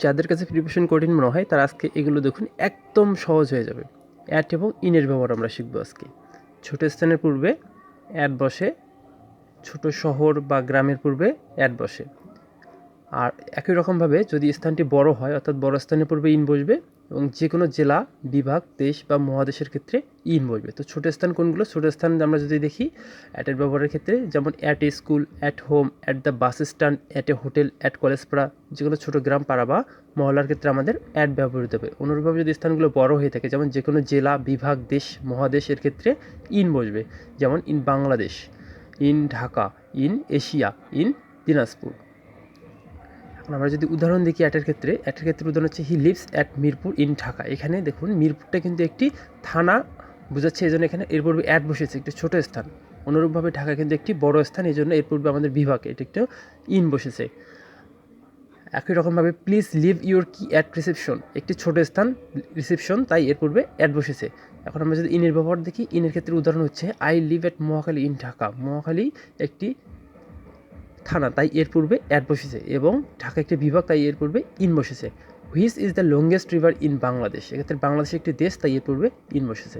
যাদের কাছে প্রিপারেশন কঠিন মনে হয় তারা আজকে এগুলো দেখুন একদম সহজ হয়ে যাবে। অ্যাট এবং ইনের ব্যবহার আমরা শিখবো আজকে। ছোট স্থানের পূর্বে অ্যাট বসে, ছোট শহর বা গ্রামের পূর্বে অ্যাট বসে। আর একই রকমভাবে যদি স্থানটি বড় হয় অর্থাৎ বড় স্থানের পূর্বে ইন বসবে এবং যে কোনো জেলা, বিভাগ, দেশ বা মহাদেশের ক্ষেত্রে ইন বসবে। তো ছোটো স্থান কোনগুলো? ছোটো স্থান আমরা যদি দেখি অ্যাটের ব্যবহারের ক্ষেত্রে যেমন at a school, at home, at the bus stand, at a hotel, at college পাড়া, যেগুলো ছোটো গ্রাম পাড়া বা মহল্লার ক্ষেত্রে আমাদের অ্যাট ব্যবহৃত হবে। অনুরূপভাবে যদি স্থানগুলো বড় হয়ে থাকে যেমন যে কোনো জেলা, বিভাগ, দেশ, মহাদেশের ক্ষেত্রে ইন বসবে, যেমন in Bangladesh, in Dhaka, in Asia, in Dinajpur. আমরা যদি উদাহরণ দেখি অ্যাটের ক্ষেত্রে উদাহরণ হচ্ছে he lives at Mirpur in Dhaka. এখানে দেখুন মিরপুরটা কিন্তু একটি থানা বোঝাচ্ছে, এই জন্য এখানে এর পূর্বে অ্যাট বসেছে, একটি ছোট স্থান। অনুরূপভাবে ঢাকা কিন্তু একটি বড় স্থান, এই জন্য এর পূর্বে আমাদের বিভাগ এটা একটু ইন বসেছে। একই রকমভাবে প্লিজ লিভ ইউর কি অ্যাট রিসেপশন, একটি ছোট স্থান রিসেপশন, তাই এর পূর্বে অ্যাট বসেছে। এখন আমরা যদি ইনের ব্যবহার দেখি, ইনের ক্ষেত্রে উদাহরণ হচ্ছে I live at Mohakhali in Dhaka. Mohakhali একটি থানা, তাই এর পূর্বে অ্যাট বসেছে, এবং ঢাকা একটি বিভাগ, তাই এর পূর্বে ইন বসেছে। Which is the longest river in Bangladesh, এক্ষেত্রে বাংলাদেশ একটি দেশ, তাই এর পূর্বে ইন বসেছে।